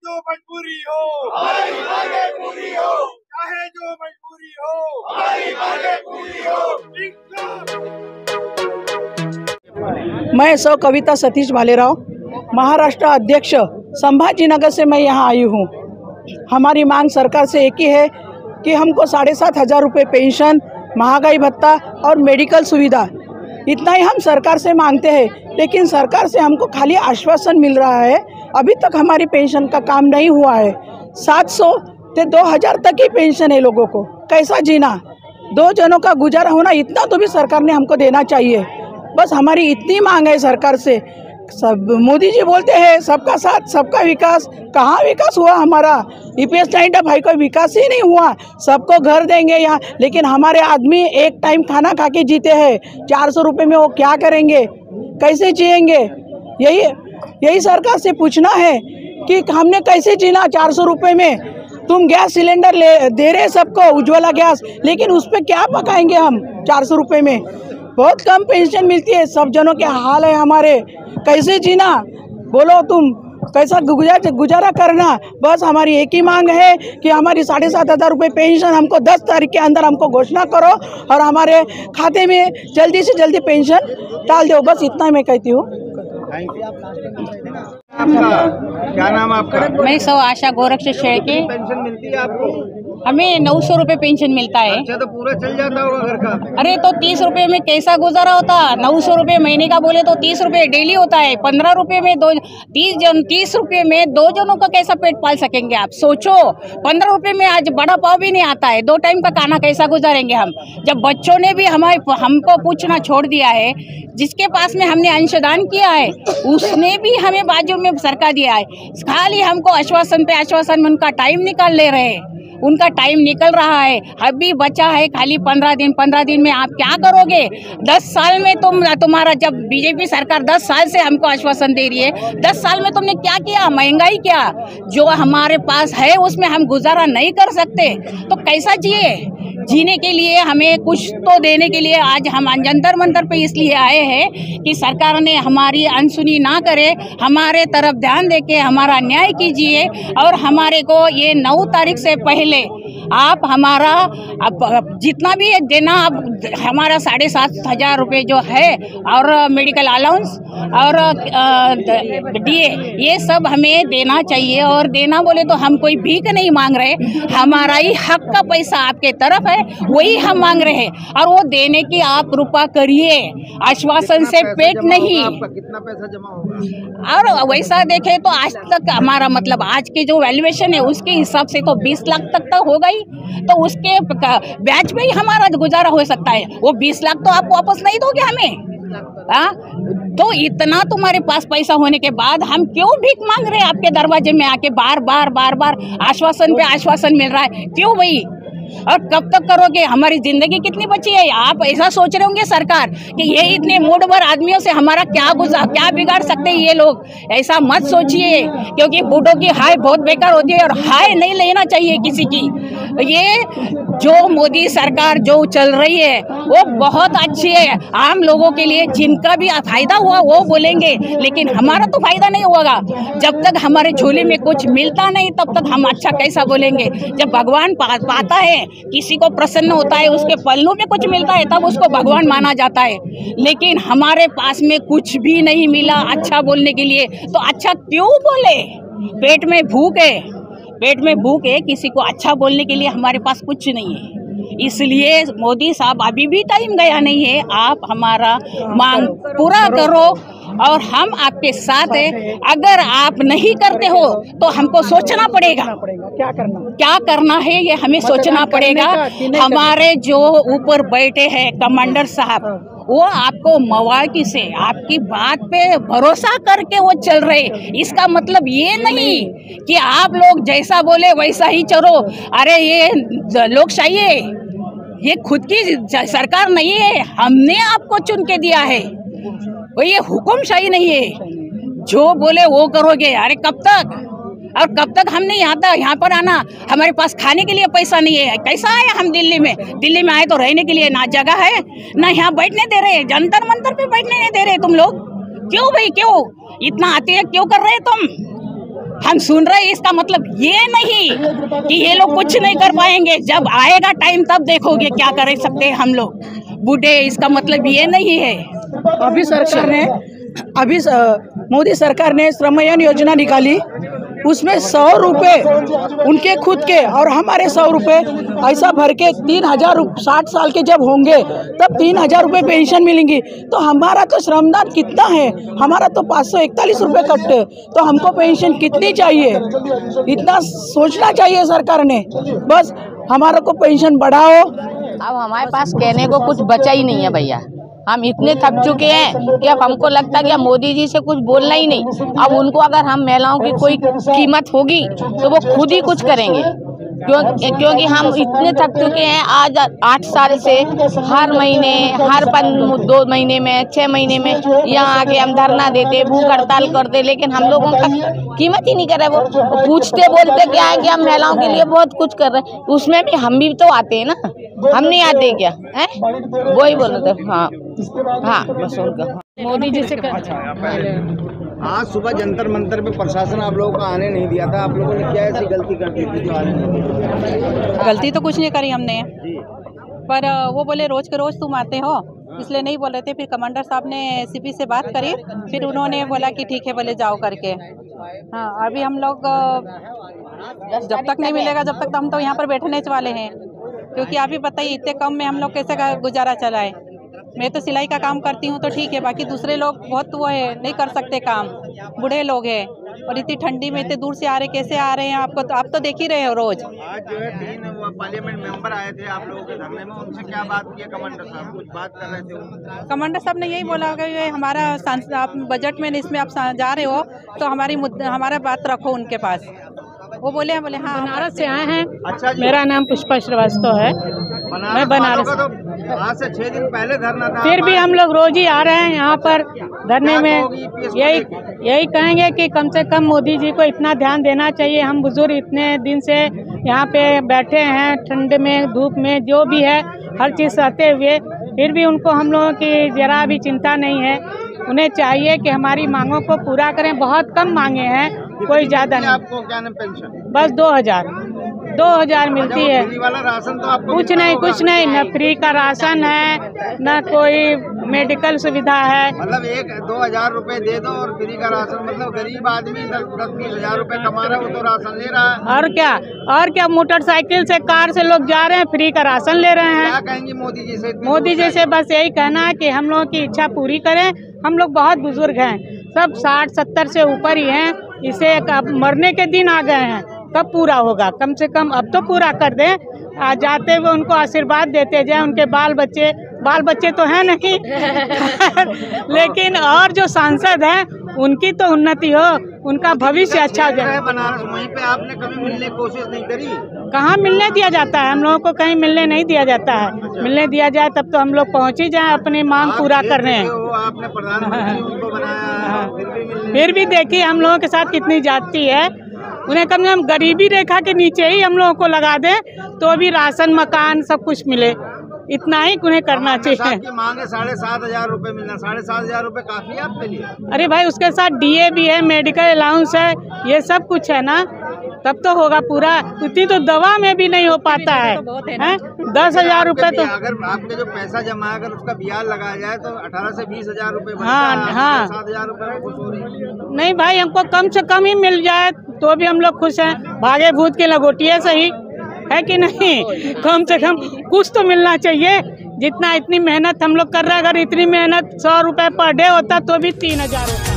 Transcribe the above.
जो मजबूरी हो हमारी मांगे पूरी हो, चाहे जो मजबूरी हो हमारी मांगे पूरी हो। मैं सौ कविता सतीश भालेराव, महाराष्ट्र अध्यक्ष संभाजीनगर से मैं यहाँ आई हूँ। हमारी मांग सरकार से एक ही है कि हमको 7,500 रुपये पेंशन, महंगाई भत्ता और मेडिकल सुविधा, इतना ही हम सरकार से मांगते हैं। लेकिन सरकार से हमको खाली आश्वासन मिल रहा है, अभी तक हमारी पेंशन का काम नहीं हुआ है। 700 से 2,000 तक ही पेंशन है लोगों को, कैसा जीना, 2 जनों का गुजारा होना, इतना तो भी सरकार ने हमको देना चाहिए। बस हमारी इतनी मांग है सरकार से। सब मोदी जी बोलते हैं सबका साथ सबका विकास, कहाँ विकास हुआ हमारा? EPS 95 का विकास ही नहीं हुआ। सबको घर देंगे यहाँ, लेकिन हमारे आदमी एक टाइम खाना खा के जीते हैं। 400 रुपये में वो क्या करेंगे, कैसे जिएंगे? यही सरकार से पूछना है कि हमने कैसे जीना 400 रुपये में। तुम गैस सिलेंडर दे रहे सबको, उज्ज्वला गैस, लेकिन उस पर क्या पकाएंगे हम 400 रुपये में? बहुत कम पेंशन मिलती है, सब जनों के हाल है हमारे, कैसे जीना? बोलो तुम कैसा गुजारा करना? बस हमारी एक ही मांग है कि हमारी 7,500 रुपये पेंशन हमको 10 तारीख के अंदर हमको घोषणा करो और हमारे खाते में जल्दी से जल्दी पेंशन डाल दो। बस इतना मैं कहती हूँ। क्या नाम आपका? मैं सौ आशा गोरक्ष शेळके। पेंशन मिलती है आपको? हमें 900 रुपये पेंशन मिलता है। अच्छा, तो पूरा चल जाता होगा घर का? अरे तो 30 रुपये में कैसा गुजारा होता? 900 रुपये महीने का बोले तो 30 रुपये डेली होता है। 15 रुपये में 30 रुपये में 2 जनों का कैसा पेट पाल सकेंगे आप? सोचो, 15 रुपये में आज बड़ा पाव भी नहीं आता है। 2 टाइम का खाना कैसा गुजारेंगे हम? जब बच्चों ने भी हमको पूछना छोड़ दिया है, जिसके पास में हमने अंशदान किया है उसने भी हमें बाजू में सरका दिया है। खाली हमको आश्वासन पे आश्वासन में उनका टाइम निकाल ले रहे हैं। उनका टाइम निकल रहा है, अभी बचा है खाली 15 दिन। 15 दिन में आप क्या करोगे? 10 साल में तुम्हारा जब बीजेपी सरकार 10 साल से हमको आश्वासन दे रही है, 10 साल में तुमने क्या किया? महंगाई क्या जो हमारे पास है उसमें हम गुजारा नहीं कर सकते, तो कैसा जिए? जीने के लिए हमें कुछ तो देने के लिए आज हम जंतर मंतर पे इसलिए आए हैं कि सरकार ने हमारी अनसुनी ना करे, हमारे तरफ ध्यान देके हमारा न्याय कीजिए और हमारे को ये 9 तारीख से पहले आप हमारा जितना भी देना, अब हमारा 7,500 रुपये जो है और मेडिकल अलाउंस और DA ये सब हमें देना चाहिए। और देना बोले तो हम कोई भीख नहीं मांग रहे, हमारा ही हक का पैसा आपके तरफ है, वही हम मांग रहे हैं और वो देने की आप कृपा करिए। आश्वासन से पेट नहीं। आपका कितना पैसा जमा होगा? और वैसा देखे तो आज तक हमारा मतलब आज की जो वैल्यूएशन है उसके हिसाब से तो 20 लाख तक तो होगा ही, तो उसके ब्याज में ही हमारा गुजारा हो सकता है। वो 20 लाख तो आप वापस नहीं दोगे हमें? तो इतना तुम्हारे पास पैसा होने के बाद हम क्यों भीख मांग रहे हैं आपके दरवाजे में आके? बार बार आश्वासन पे आश्वासन मिल रहा है, क्यों भाई? और कब तक करोगे? हमारी जिंदगी कितनी बची है? आप ऐसा सोच रहे होंगे सरकार कि ये इतने मूडभर आदमियों से हमारा क्या बिगाड़ सकते हैं ये लोग? ऐसा मत सोचिए, क्योंकि बूढ़ों की हाय बहुत बेकार होती है और हाय नहीं लेना चाहिए किसी की। ये जो मोदी सरकार जो चल रही है वो बहुत अच्छी है आम लोगों के लिए, जिनका भी फायदा हुआ वो बोलेंगे, लेकिन हमारा तो फायदा नहीं होगा। जब तक हमारे झोले में कुछ मिलता नहीं तब तक हम अच्छा कैसा बोलेंगे? जब भगवान पाता है, किसी को प्रसन्न होता है, उसके पल्लू में कुछ मिलता है, तब उसको भगवान माना जाता है। लेकिन हमारे पास में कुछ भी नहीं मिला अच्छा बोलने के लिए, तो अच्छा क्यों बोले? पेट में भूख है, किसी को अच्छा बोलने के लिए हमारे पास कुछ नहीं है। इसलिए मोदी साहब अभी भी टाइम गया नहीं है, आप हमारा मांग पूरा करो और हम आपके साथ हैं। अगर आप नहीं करते हो तो हमको सोचना पड़ेगा क्या करना है, ये हमें सोचना पड़ेगा। हमारे जो ऊपर बैठे हैं कमांडर साहब, वो आपको मवाकी से आपकी बात पे भरोसा करके वो चल रहे। इसका मतलब ये नहीं कि आप लोग जैसा बोले वैसा ही चलो। अरे ये लोकशाही है, ये खुद की सरकार नहीं है, हमने आपको चुन के दिया है, वो ये हुकुमशाही नहीं है। जो बोले वो करोगे। अरे कब तक? और कब तक हमने यहाँ पर आना? हमारे पास खाने के लिए पैसा नहीं है। कैसा आए हम दिल्ली में आए तो रहने के लिए ना जगह है ना यहाँ बैठने दे रहे, जंतर मंतर पे बैठने नहीं दे रहे तुम लोग। क्यों भाई, क्यों इतना आते हैं, क्यों कर रहे तुम? हम सुन रहे हैं, इसका मतलब ये नहीं कि ये लोग कुछ नहीं कर पाएंगे। जब आएगा टाइम तब देखोगे क्या कर सकते हैं हम लोग बूढ़े, इसका मतलब ये नहीं है। मोदी सरकार ने श्रमयोगी योजना निकाली, उसमें 100 रुपये उनके खुद के और हमारे 100 रुपये ऐसा भर के 3000 60 साल के जब होंगे तब 3000 रुपये पेंशन मिलेंगी। तो हमारा तो श्रमदान कितना है, हमारा तो 541 रुपये कटते, तो हमको पेंशन कितनी चाहिए, इतना सोचना चाहिए सरकार ने। बस हमारा को पेंशन बढ़ाओ। अब हमारे पास कहने को कुछ बचा ही नहीं है भैया, हम इतने थक चुके हैं कि अब हमको लगता है कि अब मोदी जी से कुछ बोलना ही नहीं। अब उनको अगर हम महिलाओं की कोई कीमत होगी तो वो खुद ही कुछ करेंगे, क्योंकि हम इतने थक चुके हैं। आज 8 साल से हर महीने, हर 2 महीने में, 6 महीने में यहाँ आके हम धरना देते, भूख हड़ताल करते, लेकिन हम लोगों का कीमत ही नहीं कर रहे। वो पूछते बोलते क्या है कि हम महिलाओं के लिए बहुत कुछ कर रहे हैं, उसमें भी हम भी तो आते हैं ना, हम नहीं आते क्या है? वही बोल रहे थे। हाँ बस उनका मोदी जी से आज सुबह जंतर मंतर पे प्रशासन आप लोगों को आने नहीं दिया था, आप लोगों ने क्या ऐसी गलती कर दी थी जो आने नहीं दिया? गलती तो कुछ नहीं करी हमने, पर वो बोले रोज के रोज तुम आते हो, इसलिए नहीं बोल रहे थे। फिर कमांडर साहब ने एसीपी से बात करी, फिर उन्होंने बोला कि ठीक है बोले जाओ करके। हाँ अभी हम लोग जब तक नहीं मिलेगा जब तक तो हम तो यहाँ पर बैठने वाले हैं, क्योंकि अभी बताइए इतने कम में हम लोग कैसे गुजारा चलाए। मैं तो सिलाई का काम करती हूँ तो ठीक है, बाकी दूसरे लोग बहुत वो है नहीं कर सकते काम, बूढ़े लोग हैं और इतनी ठंडी में इतने दूर से आ रहे, कैसे आ रहे हैं आपको तो आप तो देख ही रहे हो रोज। आज जो है 3 पार्लियामेंट मेंबर आए थे आप लोगों के धरने में, उनसे क्या बात की? कमांडर साहब कुछ बात कर रहे थे? कमांडर साहब ने यही बोला कि ये हमारा आप बजट में इसमें आप जा रहे हो तो हमारा बात रखो उनके पास। वो बोले हाँ बनारस से आए हैं। अच्छा जी। मेरा नाम पुष्पा श्रीवास्तव है, मैं बनारस। तो आज से 6 दिन पहले धरना था, फिर भी हम लोग रोज ही आ रहे हैं यहाँ पर धरने में। यही कहेंगे कि कम से कम मोदी जी को इतना ध्यान देना चाहिए। हम बुजुर्ग इतने दिन से यहाँ पे बैठे हैं, ठंड में धूप में जो भी है हर चीज़ सहते हुए, फिर भी उनको हम लोगों की जरा भी चिंता नहीं है। उन्हें चाहिए कि हमारी मांगों को पूरा करें। बहुत कम मांगे हैं, कोई ज़्यादा नहीं। आपको क्या नाम पेंशन? बस 2000 मिलती है। फ्री वाला राशन तो आपको कुछ नहीं, न फ्री का राशन है, न कोई मेडिकल सुविधा है। मतलब 2,000 रुपए दे दो और फ्री का राशन, मतलब गरीब आदमी 10-20 हजार रुपए कमा रहा है वो तो राशन ले रहा है। और क्या मोटरसाइकिल से, कार से लोग जा रहे हैं, फ्री का राशन ले रहे हैं। क्या कहेंगे मोदी जी से? मोदी जी से बस यही कहना है कि हम लोगों की इच्छा पूरी करें। हम लोग बहुत बुजुर्ग हैं, सब 60-70 से ऊपर ही हैं, इसे अब मरने के दिन आ गए हैं, कब पूरा होगा? कम से कम अब तो पूरा कर दें। जाते हुए उनको आशीर्वाद देते जाए। उनके बाल बच्चे तो हैं नहीं लेकिन और जो सांसद हैं उनकी तो उन्नति हो, उनका भविष्य अच्छा हो जाए। बनारस वहीं पे आपने कभी मिलने की कोशिश नहीं करी? कहाँ मिलने दिया जाता है? हम लोगों को कहीं मिलने नहीं दिया जाता है। मिलने दिया जाए तब तो हम लोग पहुँच ही जाए अपनी मांग पूरा करने। आपने प्रधानमंत्री उनको बनाया, फिर भी देखिए हम लोगों के साथ कितनी जाती है। उन्हें कम से कम गरीबी रेखा के नीचे ही हम लोगों को लगा दें तो भी राशन, मकान सब कुछ मिले, इतना ही उन्हें करना चाहिए। मांग है 7,500 रुपए मिलना, 7,500 रुपए काफी है आपके लिए? अरे भाई उसके साथ DA भी है, मेडिकल अलाउंस है, ये सब कुछ है ना, तब तो होगा पूरा। इतनी तो दवा में भी नहीं हो पाता है, 10,000 रुपए तो। अगर आपके जो पैसा जमा है अगर उसका ब्याज लगाया जाए तो 18 से 20,000 रुपए। हाँ 7,000 रुपए में खुश हो रही है? नहीं भाई, हमको कम से कम ही मिल जाए तो भी हम लोग खुश हैं। भागे भूत के लगोटिए सही है कि नहीं, कम से कम कुछ तो मिलना चाहिए। जितना इतनी मेहनत हम लोग कर रहे हैं, अगर इतनी मेहनत 100 रुपए पर डे होता तो भी 3,000 होता।